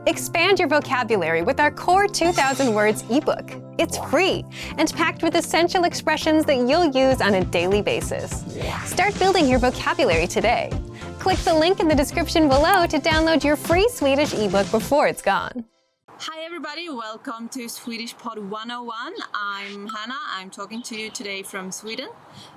Expand your vocabulary with our Core 2000 Words ebook. It's free and packed with essential expressions that you'll use on a daily basis. Start building your vocabulary today. Click the link in the description below to download your free Swedish ebook before it's gone. Hi everybody, welcome to Swedish Pod 101. I'm Hannah, I'm talking to you today from Sweden.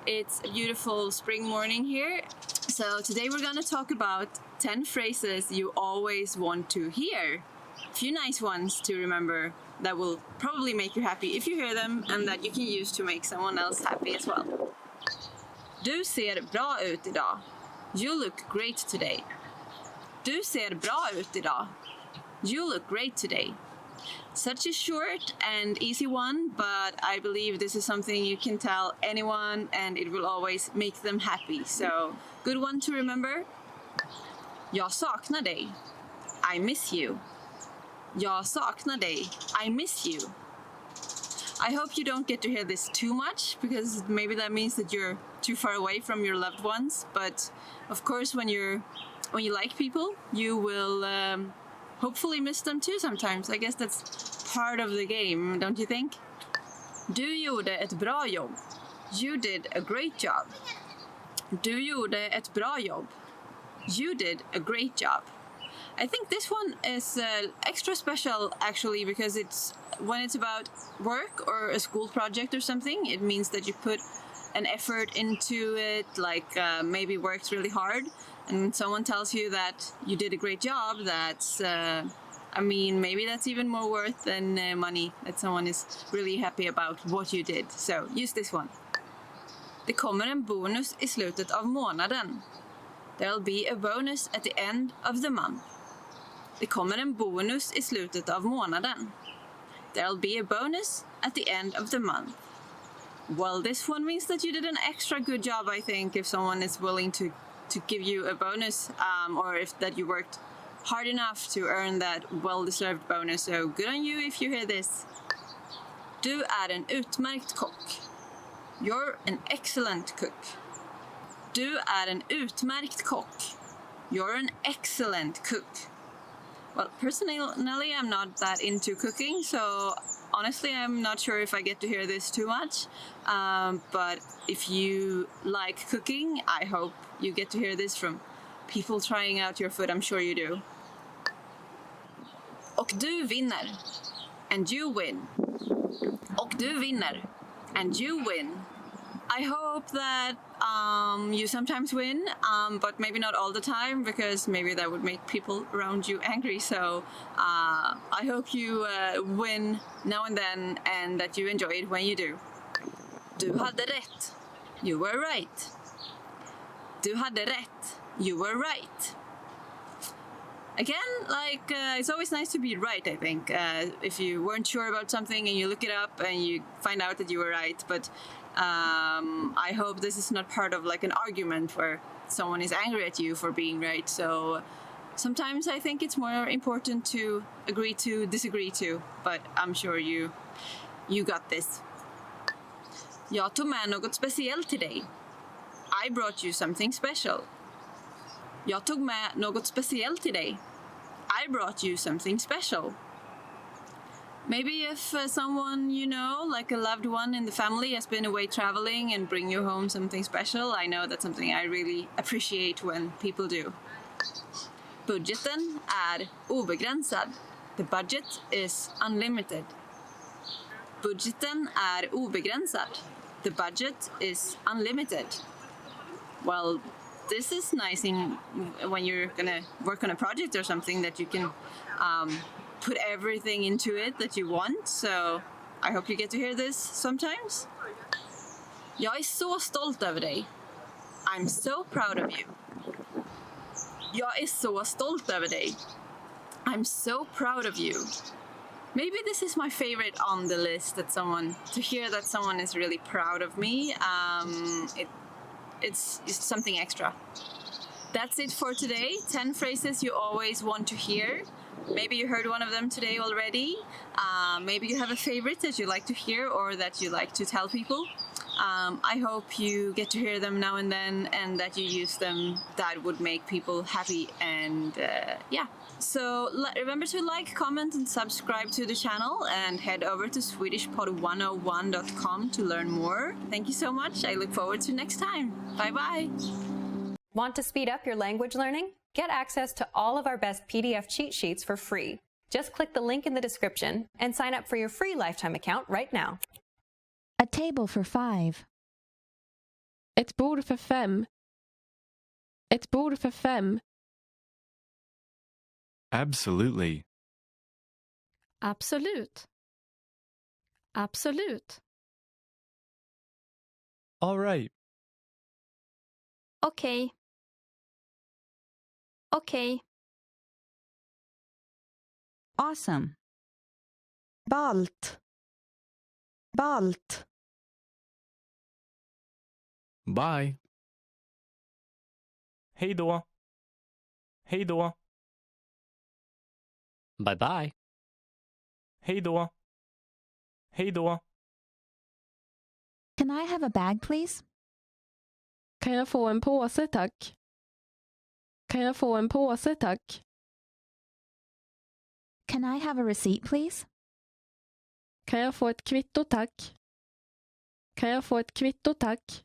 It's a beautiful spring morning here. So today we're gonna talk about 10 phrases you always want to hear. A few nice ones to remember that will probably make you happy if you hear them and that you can use to make someone else happy as well. Du ser bra ut idag. You look great today. Du ser bra ut idag. You look great today. Such a short and easy one, but I believe this is something you can tell anyone and it will always make them happy. So, good one to remember. Jag saknar dig. I miss you. Jag saknar dig. I miss you. I hope you don't get to hear this too much, because maybe that means that you're too far away from your loved ones. But of course, when you like people, you will hopefully miss them too sometimes. I guess that's part of the game, don't you think? Du gjorde ett bra jobb. You did a great job. Du gjorde ett bra jobb. You did a great job. I think this one is extra special actually, because when it's about work or a school project or something, it means that you put an effort into it, like maybe worked really hard, and someone tells you that you did a great job. That's maybe that's even more worth than money, that someone is really happy about what you did. So use this one. Det kommer en bonus i slutet av månaden. There'll be a bonus at the end of the month. Det kommer en bonus i slutet av månaden. There'll be a bonus at the end of the month. Well, this one means that you did an extra good job, I think, if someone is willing to give you a bonus, or if that you worked hard enough to earn that well-deserved bonus. So good on you if you hear this. Du är en utmärkt kock. You're an excellent cook. Du är en utmärkt kock. You're an excellent cook. Well, personally, I'm not that into cooking, so honestly, I'm not sure if I get to hear this too much. But if you like cooking, I hope you get to hear this from people trying out your food. I'm sure you do. Och du vinner. And you win. Och du vinner. And you win. I hope that you sometimes win, but maybe not all the time, because maybe that would make people around you angry. So I hope you win now and then, and that you enjoy it when you do. Du hade rätt. You were right. Du hade rätt. You were right. Again, it's always nice to be right, I think. If you weren't sure about something and you look it up and you find out that you were right. But I hope this is not part of like an argument where someone is angry at you for being right. So sometimes I think it's more important to agree to disagree to. But I'm sure you got this. Jag tog med något speciellt till dig. I brought you something special. Jag tog med något speciellt till dig. I brought you something special. Maybe if someone you know, like a loved one in the family, has been away traveling and bring you home something special, I know that's something I really appreciate when people do. Budgeten är obegränsad. The budget is unlimited. Budgeten är obegränsad. The budget is unlimited. Well, this is nice when you're gonna work on a project or something, that you can put everything into it that you want. So I hope you get to hear this sometimes. Jag är så stolt över dig. I'm so proud of you. Jag är så stolt över dig. I'm so proud of you. Maybe this is my favorite on the list, to hear that someone is really proud of me. It's something extra. That's it for today. 10 phrases you always want to hear. Maybe you heard one of them today already. Maybe you have a favorite that you like to hear or that you like to tell people. I hope you get to hear them now and then, and that you use them. That would make people happy. And yeah, So remember to like, comment, and subscribe to the channel, and head over to swedishpod101.com to learn more. Thank you so much. I look forward to next time. Bye bye. Want to speed up your language learning? Get access to all of our best PDF cheat sheets for free. Just click the link in the description and sign up for your free lifetime account right now. A table for 5. Ett bord för 5. Ett bord för 5. Absolutely. Absolut. Absolut. All right. Okej. Okej. Awesome. Ballt. Ballt. Bye. Hej då. Hej då. Bye bye. Hej då. Hej då. Can I have a bag, please? Kan jag få en påse, tack? Kan jag få en påse, tack? Can I have a receipt, please? Kan jag få ett kvitto, tack? Kan jag få ett kvitto, tack?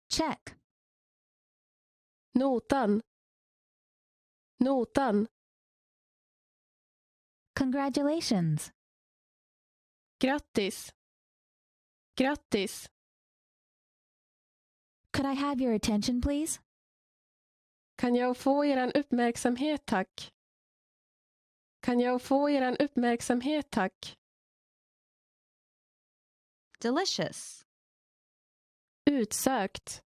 Check. Notan. Notan. Congratulations. Grattis. Grattis. Could I have your attention, please? Kan jag få eran uppmärksamhet, tack? Kan jag få eran uppmärksamhet, tack? Delicious. Utsökt.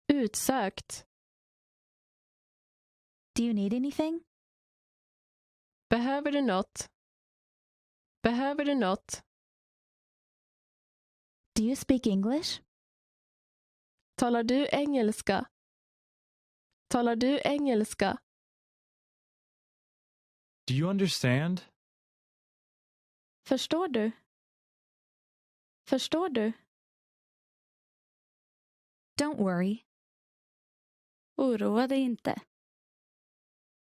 Utsökt. Do you need anything? Behöver du något? Behöver du något? Do you speak English? Talar du engelska? Talar du engelska? Do you understand? Förstår du? Förstår du? Don't worry. Oroa dig inte.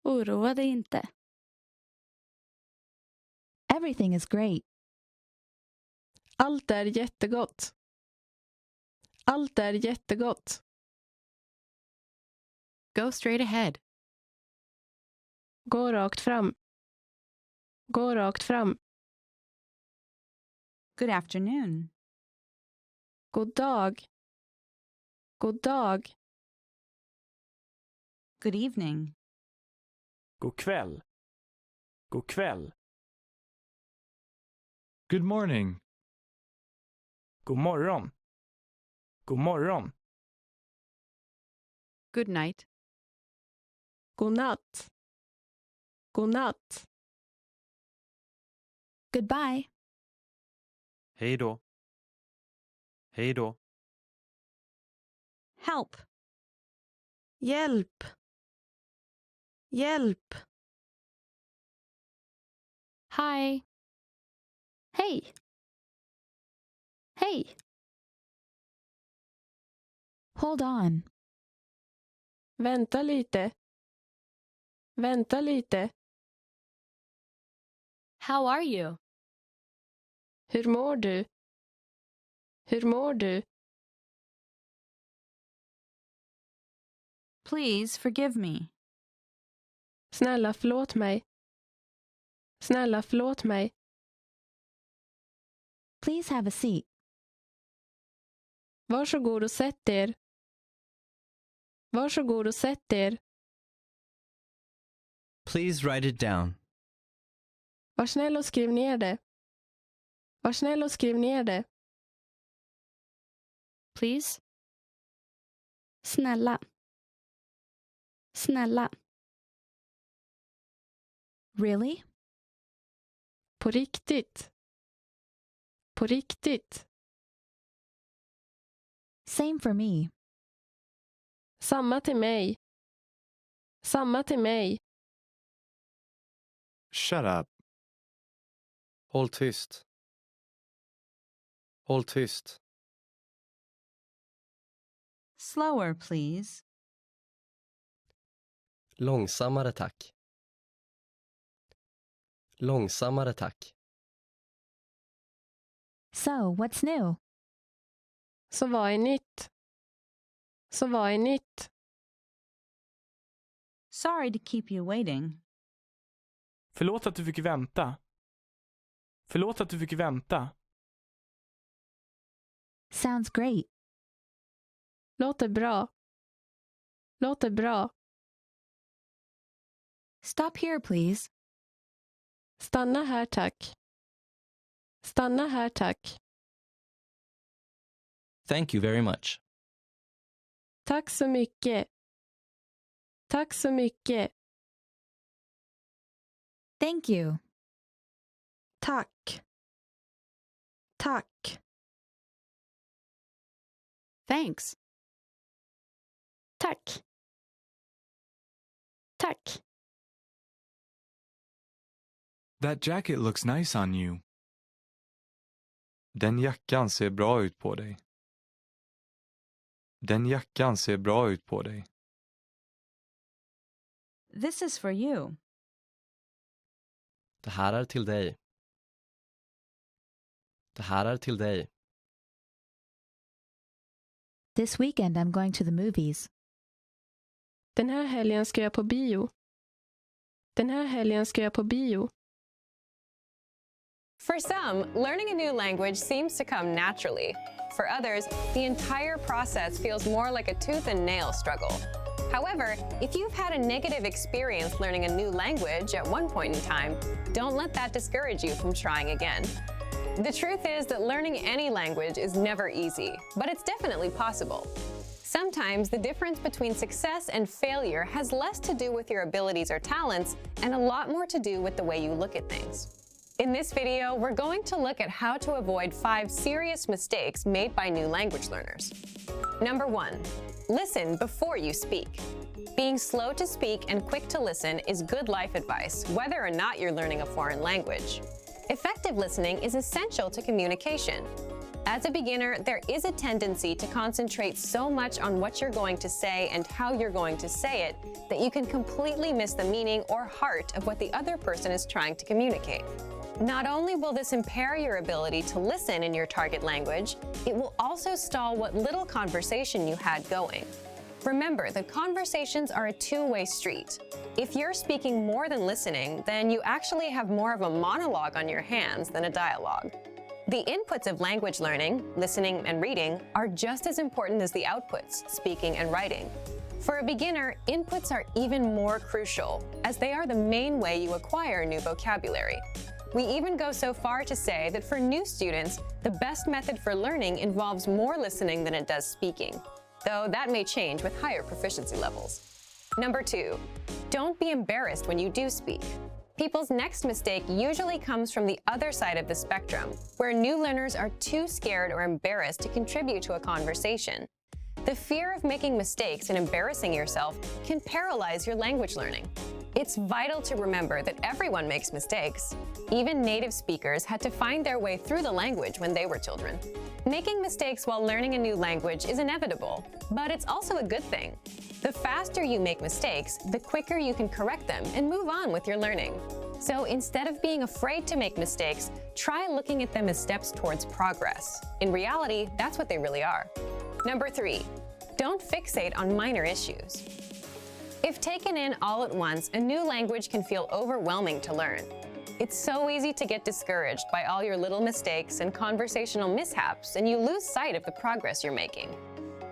Oroa dig inte. Everything is great. Allt är jättegott. Allt är jättegott. Go straight ahead. Gå rakt fram. Gå rakt fram. Good afternoon. God dag. God dag. Good evening. God kväll. God kväll. Good morning. God morgon. God morgon. Good night. God natt. God natt. Goodbye. Hej då. Hej då. Help. Hjälp. Hjälp. Hi. Hej. Hej. Hold on. Vänta lite. Vänta lite. How are you? Hur mår du? Hur mår du? Please forgive me. Snälla förlåt mig. Snälla förlåt mig. Please have a seat. Varsågod och sätt er. Varsågod och sätt er. Please write it down. Var snäll och skriv ner det. Var snäll och skriv ner det. Please. Snälla. Snälla. Really? På riktigt. På riktigt. Same for me. Samma till mig. Samma till mig. Shut up. Håll tyst. Håll tyst. Slower, please. Långsammare tack. Långsammare tack. So, what's new? Så vad är nytt? Så vad är nytt? Sorry to keep you waiting. Förlåt att du fick vänta. Förlåt att du fick vänta. Sounds great. Låter bra. Låter bra. Stop here, please. Stanna här tack. Stanna här tack. Thank you very much. Tack så mycket. Tack så mycket. Thank you. Tack. Tack. Thanks. Tack. Tack. That jacket looks nice on you. Den jackan ser bra ut på dig. Den jackan ser bra ut på dig. This is for you. Det här är till dig. Det här är till dig. This weekend I'm going to the movies. Den här helgen ska jag på bio. Den här helgen ska jag på bio. For some, learning a new language seems to come naturally. For others, the entire process feels more like a tooth and nail struggle. However, if you've had a negative experience learning a new language at one point in time, don't let that discourage you from trying again. The truth is that learning any language is never easy, but it's definitely possible. Sometimes the difference between success and failure has less to do with your abilities or talents and a lot more to do with the way you look at things. In this video, we're going to look at how to avoid 5 serious mistakes made by new language learners. Number 1, listen before you speak. Being slow to speak and quick to listen is good life advice, whether or not you're learning a foreign language. Effective listening is essential to communication. As a beginner, there is a tendency to concentrate so much on what you're going to say and how you're going to say it that you can completely miss the meaning or heart of what the other person is trying to communicate. Not only will this impair your ability to listen in your target language, it will also stall what little conversation you had going. Remember that conversations are a two-way street. If you're speaking more than listening, then you actually have more of a monologue on your hands than a dialogue. The inputs of language learning, listening and reading, are just as important as the outputs, speaking and writing. For a beginner, inputs are even more crucial, as they are the main way you acquire new vocabulary. We even go so far to say that for new students, the best method for learning involves more listening than it does speaking, though that may change with higher proficiency levels. Number 2, don't be embarrassed when you do speak. People's next mistake usually comes from the other side of the spectrum, where new learners are too scared or embarrassed to contribute to a conversation. The fear of making mistakes and embarrassing yourself can paralyze your language learning. It's vital to remember that everyone makes mistakes. Even native speakers had to find their way through the language when they were children. Making mistakes while learning a new language is inevitable, but it's also a good thing. The faster you make mistakes, the quicker you can correct them and move on with your learning. So instead of being afraid to make mistakes, try looking at them as steps towards progress. In reality, that's what they really are. Number 3, don't fixate on minor issues. If taken in all at once, a new language can feel overwhelming to learn. It's so easy to get discouraged by all your little mistakes and conversational mishaps, and you lose sight of the progress you're making.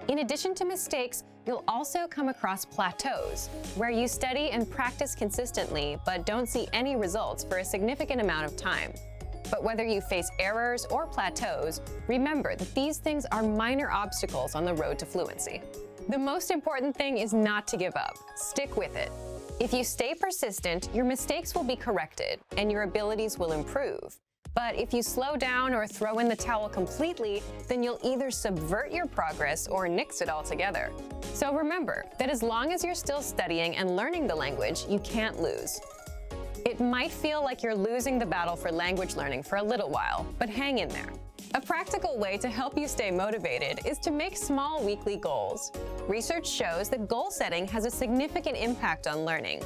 In addition to mistakes, you'll also come across plateaus, where you study and practice consistently but don't see any results for a significant amount of time. But whether you face errors or plateaus, remember that these things are minor obstacles on the road to fluency. The most important thing is not to give up. Stick with it. If you stay persistent, your mistakes will be corrected and your abilities will improve. But if you slow down or throw in the towel completely, then you'll either subvert your progress or nix it altogether. So remember that as long as you're still studying and learning the language, you can't lose. It It might feel like you're losing the battle for language learning for a little while, but hang in there. A practical way to help you stay motivated is to make small weekly goals. Research shows that goal setting has a significant impact on learning.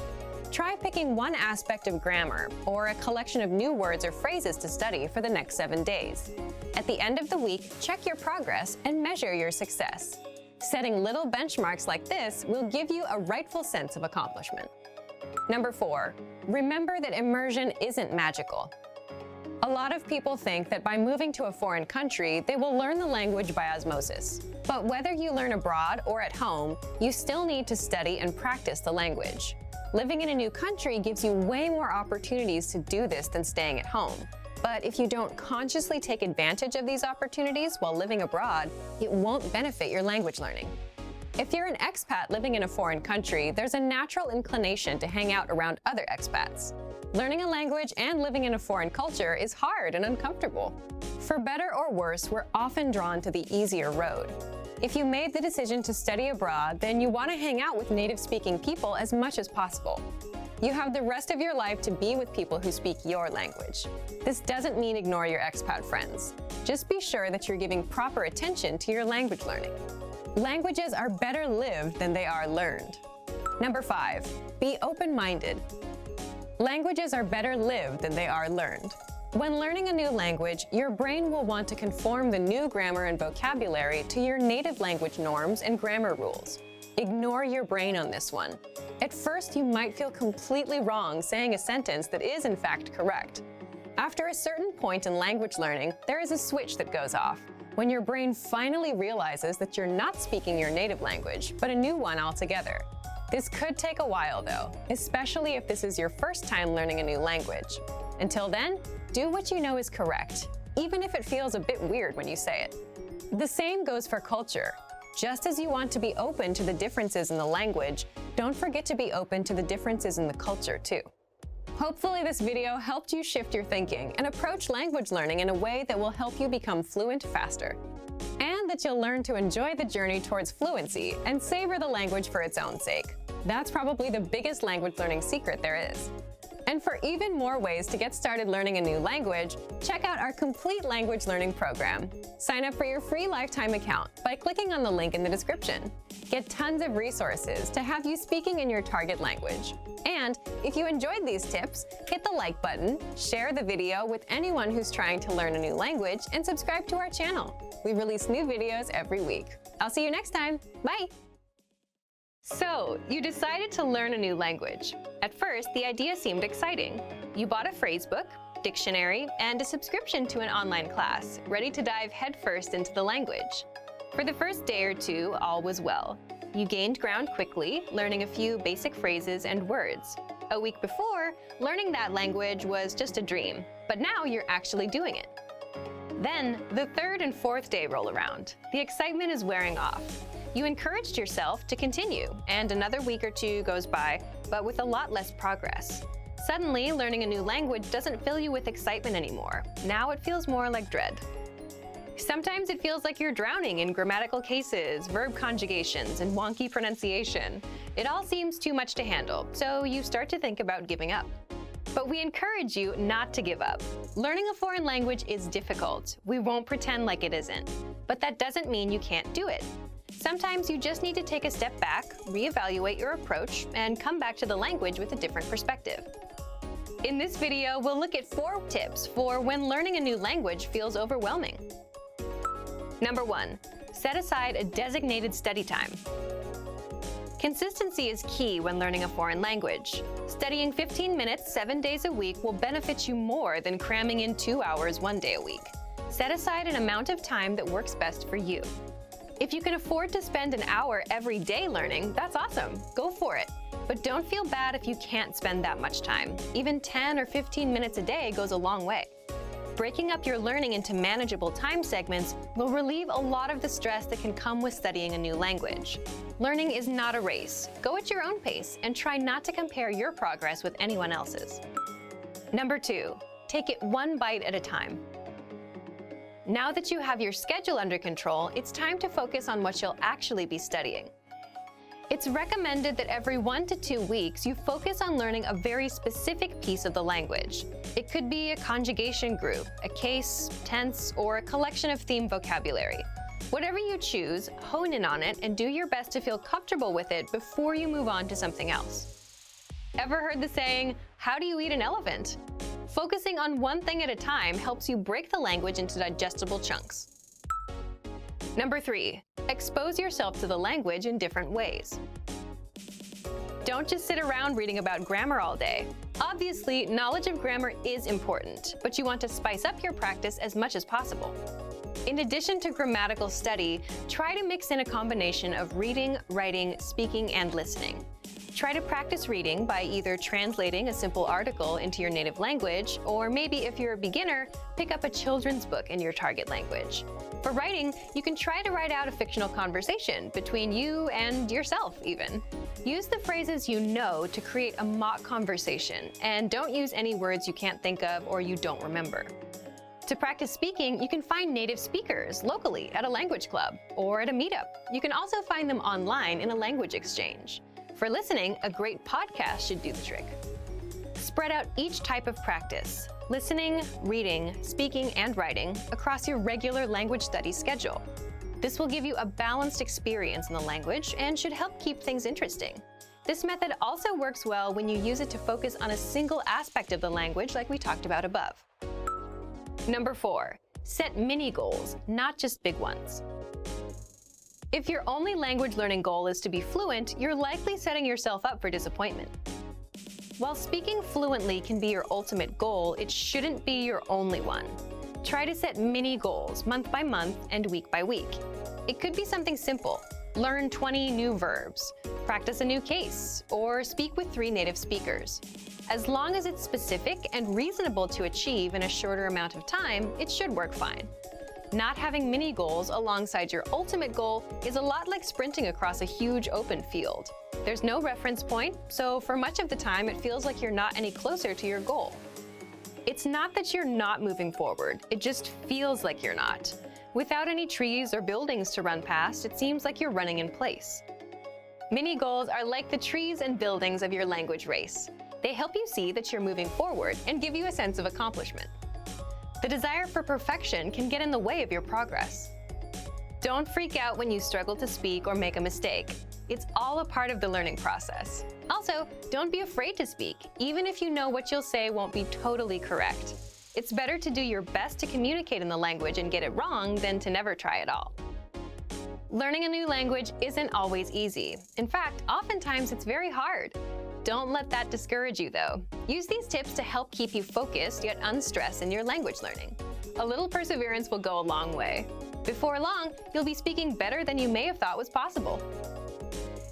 Try picking one aspect of grammar or a collection of new words or phrases to study for the next 7 days. At the end of the week, check your progress and measure your success. Setting little benchmarks like this will give you a rightful sense of accomplishment. Number 4, remember that immersion isn't magical. A lot of people think that by moving to a foreign country, they will learn the language by osmosis. But whether you learn abroad or at home, you still need to study and practice the language. Living in a new country gives you way more opportunities to do this than staying at home. But if you don't consciously take advantage of these opportunities while living abroad, it won't benefit your language learning. If you're an expat living in a foreign country, there's a natural inclination to hang out around other expats. Learning a language and living in a foreign culture is hard and uncomfortable. For better or worse, we're often drawn to the easier road. If you made the decision to study abroad, then you want to hang out with native-speaking people as much as possible. You have the rest of your life to be with people who speak your language. This doesn't mean ignore your expat friends. Just be sure that you're giving proper attention to your language learning. Languages are better lived than they are learned. Number 5, be open-minded. Languages are better lived than they are learned. When learning a new language, your brain will want to conform the new grammar and vocabulary to your native language norms and grammar rules. Ignore your brain on this one. At first, you might feel completely wrong saying a sentence that is in fact correct. After a certain point in language learning, there is a switch that goes off, when your brain finally realizes that you're not speaking your native language, but a new one altogether. This could take a while though, especially if this is your first time learning a new language. Until then, do what you know is correct, even if it feels a bit weird when you say it. The same goes for culture. Just as you want to be open to the differences in the language, don't forget to be open to the differences in the culture too. Hopefully this video helped you shift your thinking and approach language learning in a way that will help you become fluent faster. And that you'll learn to enjoy the journey towards fluency and savor the language for its own sake. That's probably the biggest language learning secret there is. And for even more ways to get started learning a new language, check out our complete language learning program. Sign up for your free lifetime account by clicking on the link in the description. Get tons of resources to have you speaking in your target language. And if you enjoyed these tips, hit the like button, share the video with anyone who's trying to learn a new language, and subscribe to our channel. We release new videos every week. I'll see you next time. Bye! So, you decided to learn a new language. At first, the idea seemed exciting. You bought a phrase book, dictionary, and a subscription to an online class, ready to dive headfirst into the language. For the first day or two, all was well. You gained ground quickly, learning a few basic phrases and words. A week before, learning that language was just a dream, but now you're actually doing it. Then, the third and fourth day roll around. The excitement is wearing off. You encouraged yourself to continue, and another week or two goes by, but with a lot less progress. Suddenly, learning a new language doesn't fill you with excitement anymore. Now it feels more like dread. Sometimes it feels like you're drowning in grammatical cases, verb conjugations, and wonky pronunciation. It all seems too much to handle, so you start to think about giving up. But we encourage you not to give up. Learning a foreign language is difficult. We won't pretend like it isn't. But that doesn't mean you can't do it. Sometimes you just need to take a step back, reevaluate your approach, and come back to the language with a different perspective. In this video, we'll look at 4 tips for when learning a new language feels overwhelming. Number 1, set aside a designated study time. Consistency is key when learning a foreign language. Studying 15 minutes 7 days a week will benefit you more than cramming in 2 hours 1 day a week. Set aside an amount of time that works best for you. If you can afford to spend an hour every day learning, that's awesome. Go for it. But don't feel bad if you can't spend that much time. Even 10 or 15 minutes a day goes a long way. Breaking up your learning into manageable time segments will relieve a lot of the stress that can come with studying a new language. Learning is not a race. Go at your own pace and try not to compare your progress with anyone else's. Number 2, take it one bite at a time. Now that you have your schedule under control, it's time to focus on what you'll actually be studying. It's recommended that every 1 to 2 weeks you focus on learning a very specific piece of the language. It could be a conjugation group, a case, tense, or a collection of theme vocabulary. Whatever you choose, hone in on it and do your best to feel comfortable with it before you move on to something else. Ever heard the saying, "How do you eat an elephant?" Focusing on one thing at a time helps you break the language into digestible chunks. Number 3, expose yourself to the language in different ways. Don't just sit around reading about grammar all day. Obviously, knowledge of grammar is important, but you want to spice up your practice as much as possible. In addition to grammatical study, try to mix in a combination of reading, writing, speaking, and listening. Try to practice reading by either translating a simple article into your native language, or maybe if you're a beginner, pick up a children's book in your target language. For writing, you can try to write out a fictional conversation between you and yourself, even. Use the phrases you know to create a mock conversation, and don't use any words you can't think of or you don't remember. To practice speaking, you can find native speakers locally at a language club or at a meetup. You can also find them online in a language exchange. For listening, a great podcast should do the trick. Spread out each type of practice, listening, reading, speaking, and writing, across your regular language study schedule. This will give you a balanced experience in the language and should help keep things interesting. This method also works well when you use it to focus on a single aspect of the language like we talked about above. Number 4, set mini goals, not just big ones. If your only language learning goal is to be fluent, you're likely setting yourself up for disappointment. While speaking fluently can be your ultimate goal, it shouldn't be your only one. Try to set mini goals month by month and week by week. It could be something simple. Learn 20 new verbs, practice a new case, or speak with 3 native speakers. As long as it's specific and reasonable to achieve in a shorter amount of time, it should work fine. Not having mini goals alongside your ultimate goal is a lot like sprinting across a huge open field. There's no reference point, so for much of the time it feels like you're not any closer to your goal. It's not that you're not moving forward, it just feels like you're not. Without any trees or buildings to run past, it seems like you're running in place. Mini goals are like the trees and buildings of your language race. They help you see that you're moving forward and give you a sense of accomplishment. The desire for perfection can get in the way of your progress. Don't freak out when you struggle to speak or make a mistake. It's all a part of the learning process. Also, don't be afraid to speak, even if you know what you'll say won't be totally correct. It's better to do your best to communicate in the language and get it wrong than to never try at all. Learning a new language isn't always easy. In fact, oftentimes it's very hard. Don't let that discourage you, though. Use these tips to help keep you focused yet unstressed in your language learning. A little perseverance will go a long way. Before long, you'll be speaking better than you may have thought was possible.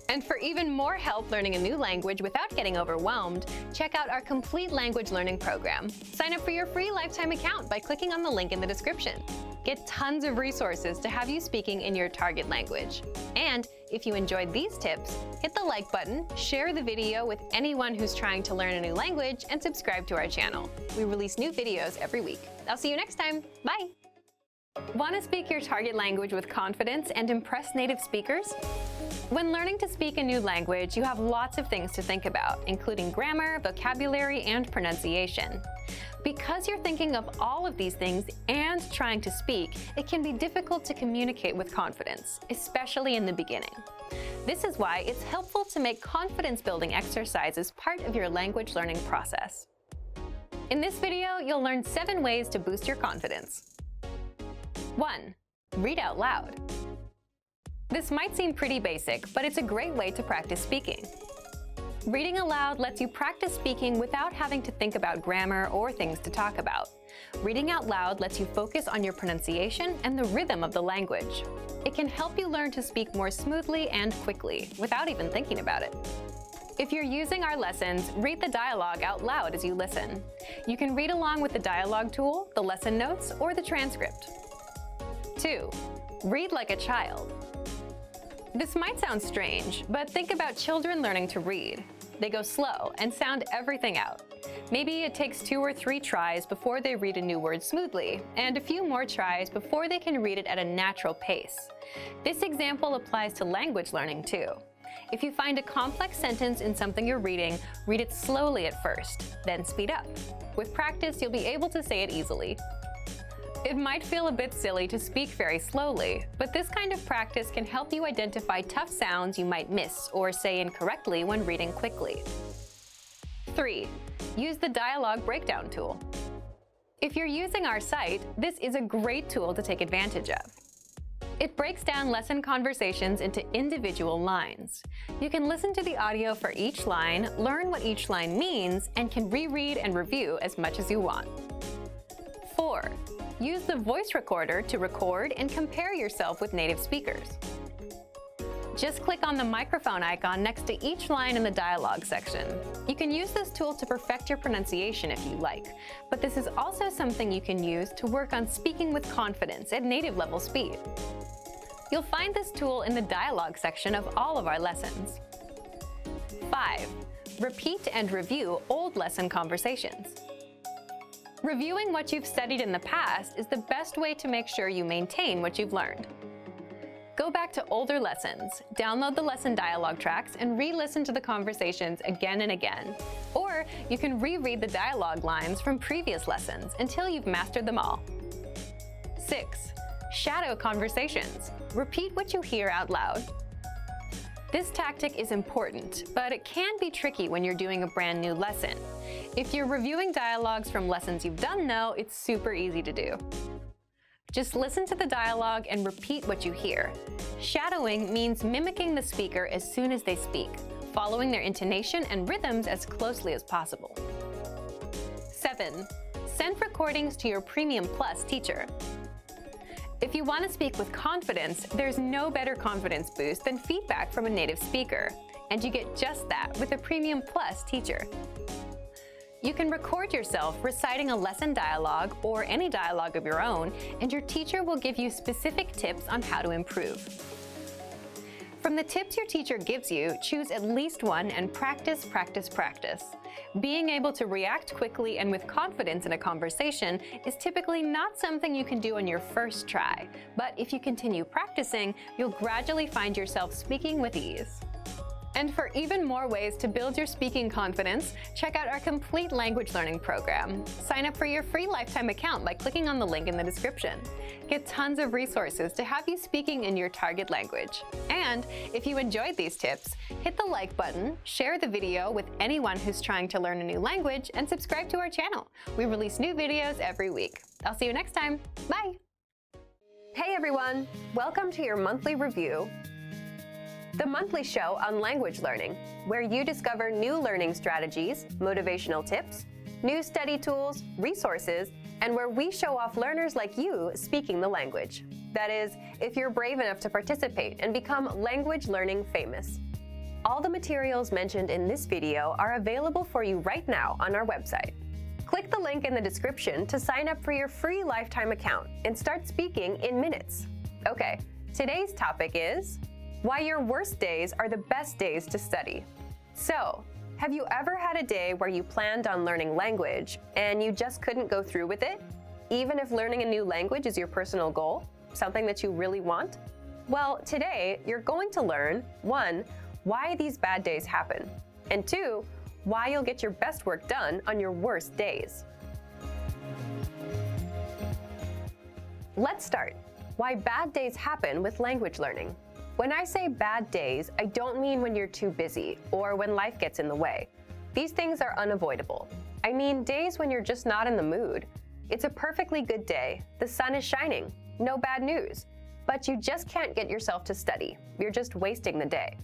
And for even more help learning a new language without getting overwhelmed, check out our complete language learning program. Sign up for your free lifetime account by clicking on the link in the description. Get tons of resources to have you speaking in your target language. And if you enjoyed these tips, hit the like button, share the video with anyone who's trying to learn a new language, and subscribe to our channel. We release new videos every week. I'll see you next time. Bye! Want to speak your target language with confidence and impress native speakers? When learning to speak a new language, you have lots of things to think about, including grammar, vocabulary, and pronunciation. Because you're thinking of all of these things and trying to speak, it can be difficult to communicate with confidence, especially in the beginning. This is why it's helpful to make confidence-building exercises part of your language learning process. In this video, you'll learn 7 ways to boost your confidence. 1. Read out loud. This might seem pretty basic, but it's a great way to practice speaking. Reading aloud lets you practice speaking without having to think about grammar or things to talk about. Reading out loud lets you focus on your pronunciation and the rhythm of the language. It can help you learn to speak more smoothly and quickly, without even thinking about it. If you're using our lessons, read the dialogue out loud as you listen. You can read along with the dialogue tool, the lesson notes, or the transcript. 2. Read like a child. This might sound strange, but think about children learning to read. They go slow and sound everything out. Maybe it takes 2 or 3 tries before they read a new word smoothly, and a few more tries before they can read it at a natural pace. This example applies to language learning too. If you find a complex sentence in something you're reading, read it slowly at first, then speed up. With practice, you'll be able to say it easily. It might feel a bit silly to speak very slowly, but this kind of practice can help you identify tough sounds you might miss or say incorrectly when reading quickly. 3. Use the dialogue breakdown tool. If you're using our site, this is a great tool to take advantage of. It breaks down lesson conversations into individual lines. You can listen to the audio for each line, learn what each line means, and can reread and review as much as you want. 4. Use the voice recorder to record and compare yourself with native speakers. Just click on the microphone icon next to each line in the dialogue section. You can use this tool to perfect your pronunciation if you like, but this is also something you can use to work on speaking with confidence at native level speed. You'll find this tool in the dialogue section of all of our lessons. 5. Repeat and review old lesson conversations. Reviewing what you've studied in the past is the best way to make sure you maintain what you've learned. Go back to older lessons, download the lesson dialogue tracks, and re-listen to the conversations again and again. Or you can reread the dialogue lines from previous lessons until you've mastered them all. 6. Shadow conversations. Repeat what you hear out loud. This tactic is important, but it can be tricky when you're doing a brand new lesson. If you're reviewing dialogues from lessons you've done though, it's super easy to do. Just listen to the dialogue and repeat what you hear. Shadowing means mimicking the speaker as soon as they speak, following their intonation and rhythms as closely as possible. 7. Send recordings to your Premium Plus teacher. If you want to speak with confidence, there's no better confidence boost than feedback from a native speaker, and you get just that with a Premium Plus teacher. You can record yourself reciting a lesson dialogue or any dialogue of your own, and your teacher will give you specific tips on how to improve. From the tips your teacher gives you, choose at least one and practice, practice, practice. Being able to react quickly and with confidence in a conversation is typically not something you can do on your first try, but if you continue practicing, you'll gradually find yourself speaking with ease. And for even more ways to build your speaking confidence, check out our complete language learning program. Sign up for your free lifetime account by clicking on the link in the description. Get tons of resources to have you speaking in your target language. And if you enjoyed these tips, hit the like button, share the video with anyone who's trying to learn a new language, and subscribe to our channel. We release new videos every week. I'll see you next time. Bye! Hey everyone! Welcome to your monthly review. The monthly show on language learning, where you discover new learning strategies, motivational tips, new study tools, resources, and where we show off learners like you speaking the language. That is, if you're brave enough to participate and become language learning famous. All the materials mentioned in this video are available for you right now on our website. Click the link in the description to sign up for your free lifetime account and start speaking in minutes. Okay, today's topic is why your worst days are the best days to study. So, have you ever had a day where you planned on learning language and you just couldn't go through with it? Even if learning a new language is your personal goal, something that you really want? Well, today you're going to learn 1. Why these bad days happen, and 2. Why you'll get your best work done on your worst days. Let's start. Why bad days happen with language learning. When I say bad days, I don't mean when you're too busy or when life gets in the way. These things are unavoidable. I mean days when you're just not in the mood. It's a perfectly good day, the sun is shining, no bad news, but you just can't get yourself to study. You're just wasting the day.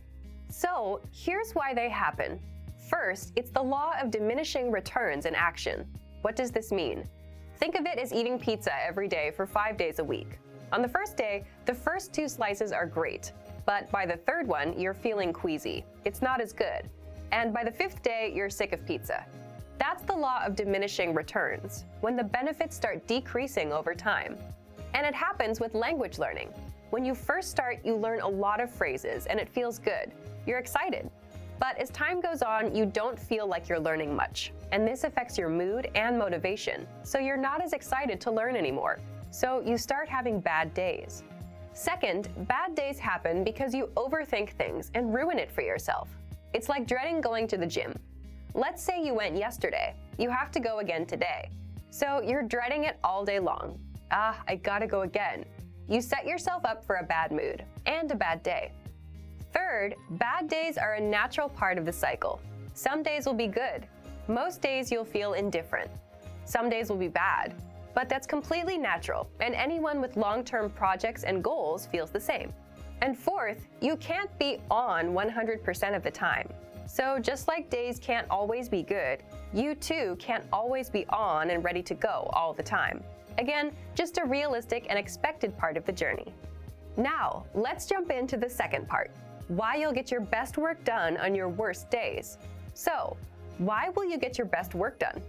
So here's why they happen. First, it's the law of diminishing returns in action. What does this mean? Think of it as eating pizza every day for 5 days a week. On the first day, the first 2 slices are great, but by the 3rd one, you're feeling queasy. It's not as good. And by the 5th day, you're sick of pizza. That's the law of diminishing returns, when the benefits start decreasing over time. And it happens with language learning. When you first start, you learn a lot of phrases and it feels good. You're excited. But as time goes on, you don't feel like you're learning much. And this affects your mood and motivation, so you're not as excited to learn anymore. So you start having bad days. Second, bad days happen because you overthink things and ruin it for yourself. It's like dreading going to the gym. Let's say you went yesterday. You have to go again today. So you're dreading it all day long. I gotta go again. You set yourself up for a bad mood and a bad day. Third, bad days are a natural part of the cycle. Some days will be good. Most days you'll feel indifferent. Some days will be bad. But that's completely natural, and anyone with long-term projects and goals feels the same. And fourth, you can't be on 100% of the time. So just like days can't always be good, you too can't always be on and ready to go all the time. Again, just a realistic and expected part of the journey. Now, let's jump into the second part, why you'll get your best work done on your worst days. So, why will you get your best work done?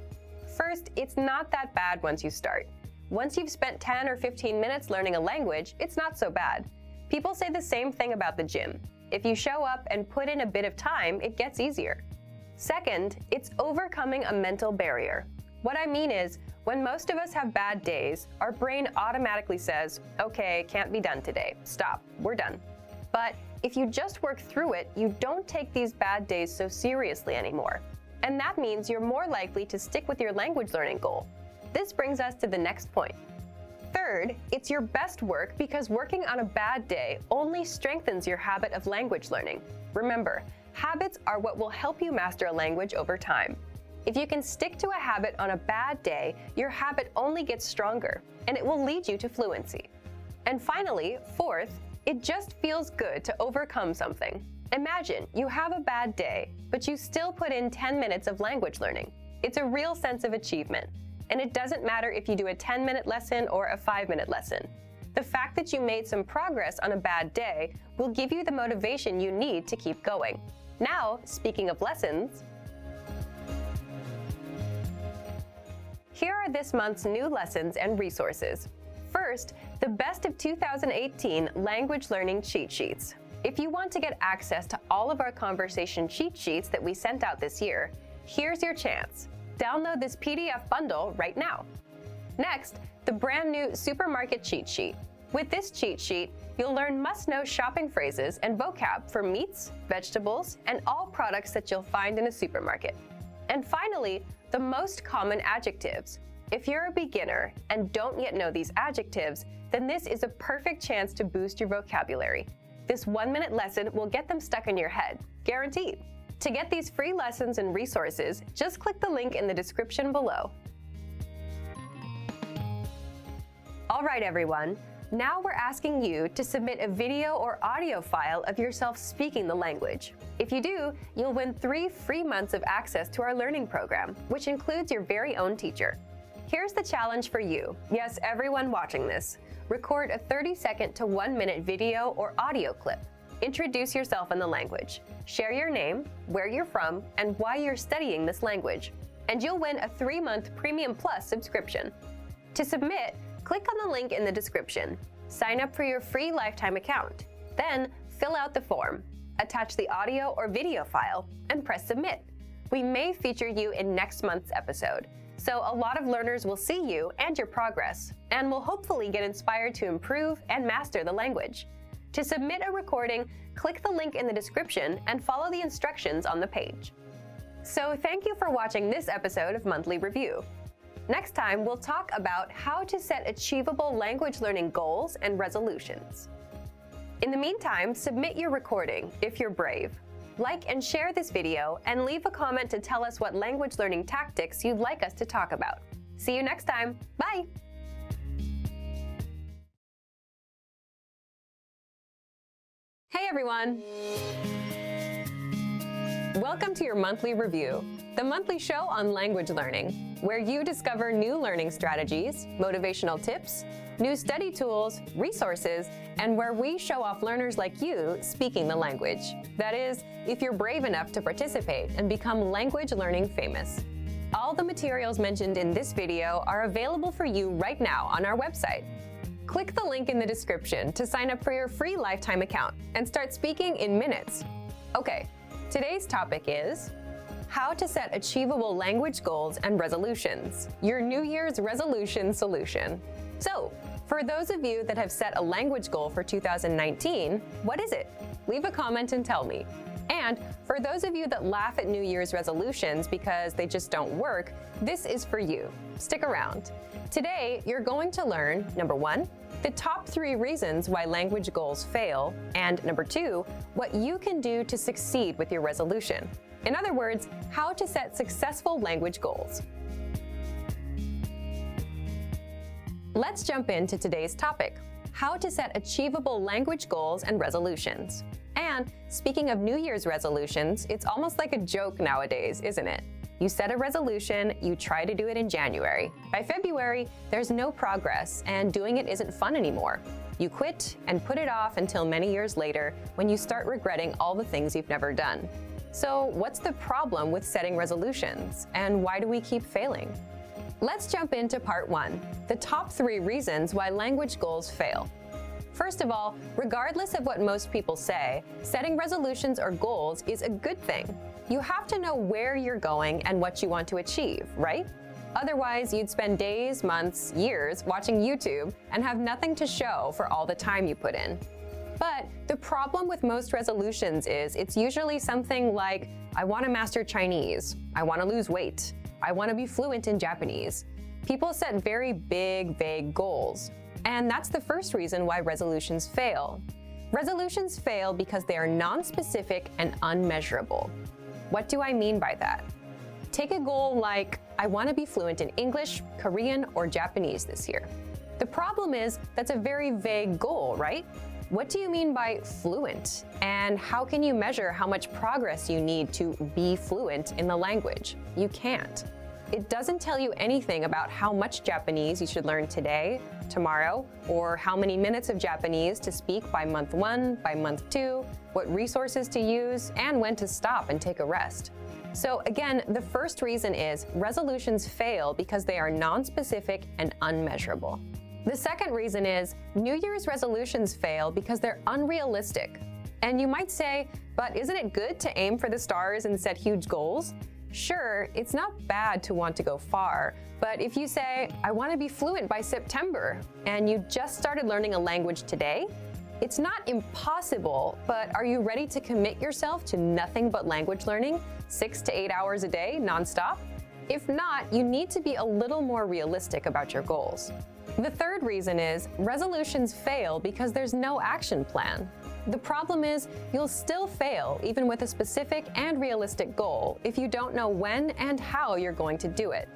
First, it's not that bad once you start. Once you've spent 10 or 15 minutes learning a language, it's not so bad. People say the same thing about the gym. If you show up and put in a bit of time, it gets easier. Second, it's overcoming a mental barrier. What I mean is, when most of us have bad days, our brain automatically says, okay, can't be done today. Stop, we're done. But if you just work through it, you don't take these bad days so seriously anymore. And that means you're more likely to stick with your language learning goal. This brings us to the next point. Third, it's your best work because working on a bad day only strengthens your habit of language learning. Remember, habits are what will help you master a language over time. If you can stick to a habit on a bad day, your habit only gets stronger, and it will lead you to fluency. And finally, fourth, it just feels good to overcome something. Imagine you have a bad day, but you still put in 10 minutes of language learning. It's a real sense of achievement. And it doesn't matter if you do a 10-minute lesson or a 5-minute lesson. The fact that you made some progress on a bad day will give you the motivation you need to keep going. Now, speaking of lessons, here are this month's new lessons and resources. First, the Best of 2018 Language Learning Cheat Sheets. If you want to get access to all of our conversation cheat sheets that we sent out this year, here's your chance. Download this PDF bundle right now. Next, the brand new Supermarket Cheat Sheet. With this cheat sheet, you'll learn must-know shopping phrases and vocab for meats, vegetables, and all products that you'll find in a supermarket. And finally, the most common adjectives. If you're a beginner and don't yet know these adjectives, then this is a perfect chance to boost your vocabulary. This 1-minute lesson will get them stuck in your head, guaranteed. To get these free lessons and resources, just click the link in the description below. All right, everyone. Now we're asking you to submit a video or audio file of yourself speaking the language. If you do, you'll win 3 free months of access to our learning program, which includes your very own teacher. Here's the challenge for you. Yes, everyone watching this. Record a 30-second to 1-minute video or audio clip. Introduce yourself in the language. Share your name, where you're from, and why you're studying this language. And you'll win a 3-month Premium Plus subscription. To submit, click on the link in the description. Sign up for your free lifetime account. Then, fill out the form. Attach the audio or video file, and press submit. We may feature you in next month's episode. So a lot of learners will see you and your progress, and will hopefully get inspired to improve and master the language. To submit a recording, click the link in the description and follow the instructions on the page. So thank you for watching this episode of Monthly Review. Next time, we'll talk about how to set achievable language learning goals and resolutions. In the meantime, submit your recording if you're brave. Like and share this video, and leave a comment to tell us what language learning tactics you'd like us to talk about. See you next time. Bye! Hey everyone! Welcome to your Monthly Review, the monthly show on language learning, where you discover new learning strategies, motivational tips, new study tools, resources, and where we show off learners like you speaking the language. That is, if you're brave enough to participate and become language learning famous. All the materials mentioned in this video are available for you right now on our website. Click the link in the description to sign up for your free lifetime account and start speaking in minutes. Okay, today's topic is how to set achievable language goals and resolutions, your New Year's resolution solution. So, for those of you that have set a language goal for 2019, what is it? Leave a comment and tell me. And for those of you that laugh at New Year's resolutions because they just don't work, this is for you. Stick around. Today, you're going to learn, number 1, the top 3 reasons why language goals fail, and number 2, what you can do to succeed with your resolution. In other words, how to set successful language goals. Let's jump into today's topic, how to set achievable language goals and resolutions. And speaking of New Year's resolutions, it's almost like a joke nowadays, isn't it? You set a resolution, you try to do it in January. By February, there's no progress, and doing it isn't fun anymore. You quit and put it off until many years later when you start regretting all the things you've never done. So what's the problem with setting resolutions, and why do we keep failing? Let's jump into part 1, the top 3 reasons why language goals fail. First of all, regardless of what most people say, setting resolutions or goals is a good thing. You have to know where you're going and what you want to achieve, right? Otherwise, you'd spend days, months, years watching YouTube and have nothing to show for all the time you put in. But the problem with most resolutions is it's usually something like, I want to master Chinese, I want to lose weight, I want to be fluent in Japanese. People set very big, vague goals. And that's the first reason why resolutions fail. Resolutions fail because they are non-specific and unmeasurable. What do I mean by that? Take a goal like, I want to be fluent in English, Korean, or Japanese this year. The problem is that's a very vague goal, right? What do you mean by fluent? And how can you measure how much progress you need to be fluent in the language? You can't. It doesn't tell you anything about how much Japanese you should learn today, tomorrow, or how many minutes of Japanese to speak by month 1, by month 2, what resources to use, and when to stop and take a rest. So again, the first reason is resolutions fail because they are non-specific and unmeasurable. The second reason is New Year's resolutions fail because they're unrealistic. And you might say, but isn't it good to aim for the stars and set huge goals? Sure, it's not bad to want to go far, but if you say, I want to be fluent by September, and you just started learning a language today, it's not impossible, but are you ready to commit yourself to nothing but language learning, 6 to 8 hours a day, nonstop? If not, you need to be a little more realistic about your goals. The third reason is resolutions fail because there's no action plan. The problem is you'll still fail even with a specific and realistic goal if you don't know when and how you're going to do it.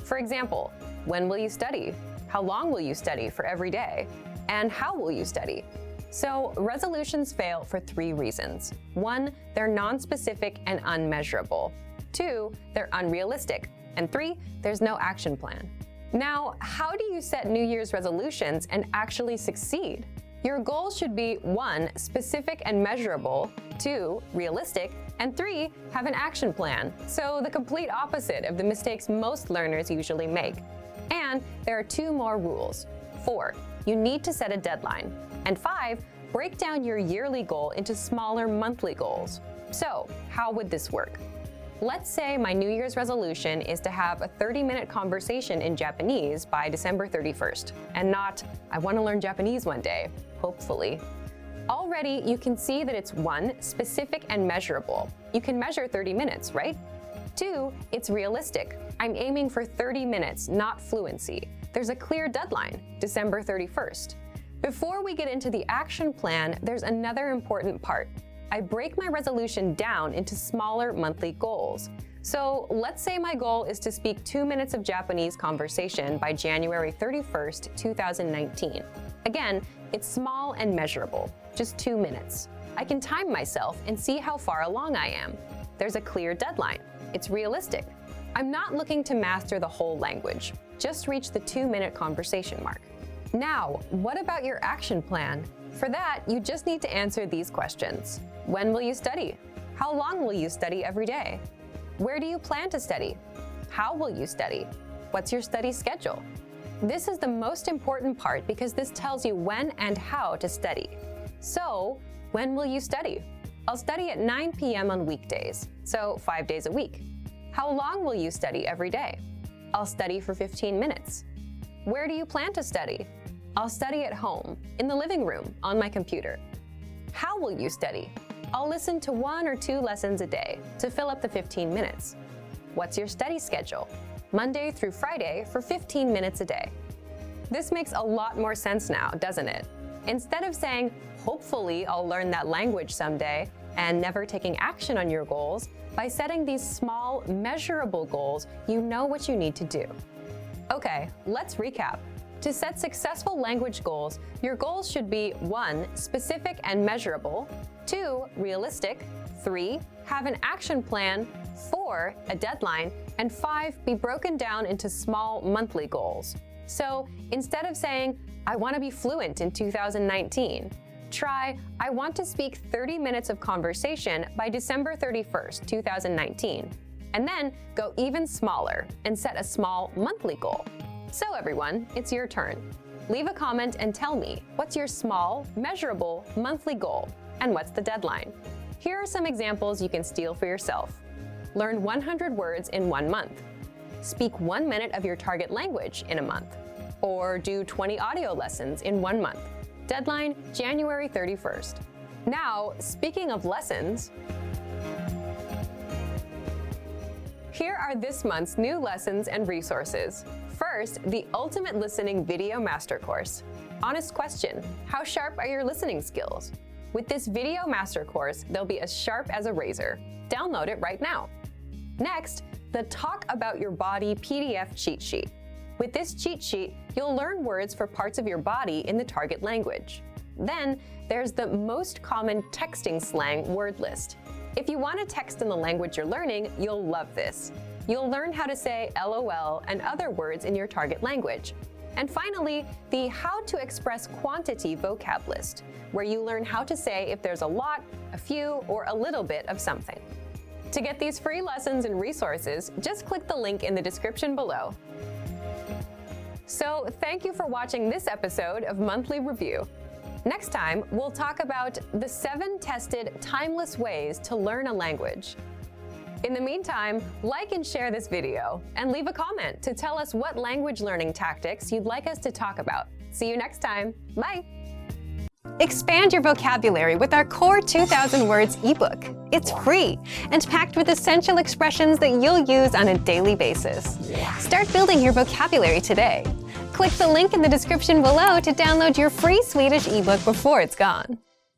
For example, when will you study? How long will you study for every day? And how will you study? So resolutions fail for 3 reasons. 1, they're non-specific and unmeasurable. 2, they're unrealistic. And 3, there's no action plan. Now, how do you set New Year's resolutions and actually succeed? Your goals should be 1, specific and measurable, 2, realistic, and 3, have an action plan. So the complete opposite of the mistakes most learners usually make. And there are 2 more rules. 4, you need to set a deadline. And 5, break down your yearly goal into smaller monthly goals. So how would this work? Let's say my New Year's resolution is to have a 30-minute conversation in Japanese by December 31st, and not, I want to learn Japanese one day, hopefully. Already, you can see that it's 1, specific and measurable. You can measure 30 minutes, right? 2, it's realistic. I'm aiming for 30 minutes, not fluency. There's a clear deadline, December 31st. Before we get into the action plan, there's another important part. I break my resolution down into smaller monthly goals. So let's say my goal is to speak 2 minutes of Japanese conversation by January 31st, 2019. Again, it's small and measurable, just 2 minutes. I can time myself and see how far along I am. There's a clear deadline. It's realistic. I'm not looking to master the whole language, just reach the 2-minute conversation mark. Now, what about your action plan? For that, you just need to answer these questions. When will you study? How long will you study every day? Where do you plan to study? How will you study? What's your study schedule? This is the most important part because this tells you when and how to study. So, when will you study? I'll study at 9 p.m. on weekdays, so 5 days a week. How long will you study every day? I'll study for 15 minutes. Where do you plan to study? I'll study at home, in the living room, on my computer. How will you study? I'll listen to 1 or 2 lessons a day to fill up the 15 minutes. What's your study schedule? Monday through Friday for 15 minutes a day. This makes a lot more sense now, doesn't it? Instead of saying, hopefully I'll learn that language someday, and never taking action on your goals, by setting these small, measurable goals, you know what you need to do. Okay, let's recap. To set successful language goals, your goals should be 1. Specific and measurable, 2. Realistic, 3. Have an action plan, 4. A deadline, and 5. Be broken down into small monthly goals. So instead of saying, I want to be fluent in 2019, try, I want to speak 30 minutes of conversation by December 31st, 2019. And then go even smaller and set a small monthly goal. So everyone, it's your turn. Leave a comment and tell me, what's your small, measurable monthly goal? And what's the deadline? Here are some examples you can steal for yourself. Learn 100 words in 1 month. Speak 1 minute of your target language in a month. Or do 20 audio lessons in 1 month. Deadline, January 31st. Now, speaking of lessons, here are this month's new lessons and resources. First, the Ultimate Listening Video Master Course. Honest question, how sharp are your listening skills? With this video master course, they'll be as sharp as a razor. Download it right now. Next, the Talk About Your Body PDF cheat sheet. With this cheat sheet, you'll learn words for parts of your body in the target language. Then, there's the most common texting slang word list. If you want to text in the language you're learning, you'll love this. You'll learn how to say LOL and other words in your target language. And finally, the How to Express Quantity vocab list, where you learn how to say if there's a lot, a few, or a little bit of something. To get these free lessons and resources, just click the link in the description below. So, thank you for watching this episode of Monthly Review. Next time, we'll talk about the 7 tested timeless ways to learn a language. In the meantime, like and share this video, and leave a comment to tell us what language learning tactics you'd like us to talk about. See you next time. Bye! Expand your vocabulary with our Core 2000 Words ebook. It's free and packed with essential expressions that you'll use on a daily basis. Start building your vocabulary today. Click the link in the description below to download your free Swedish ebook before it's gone.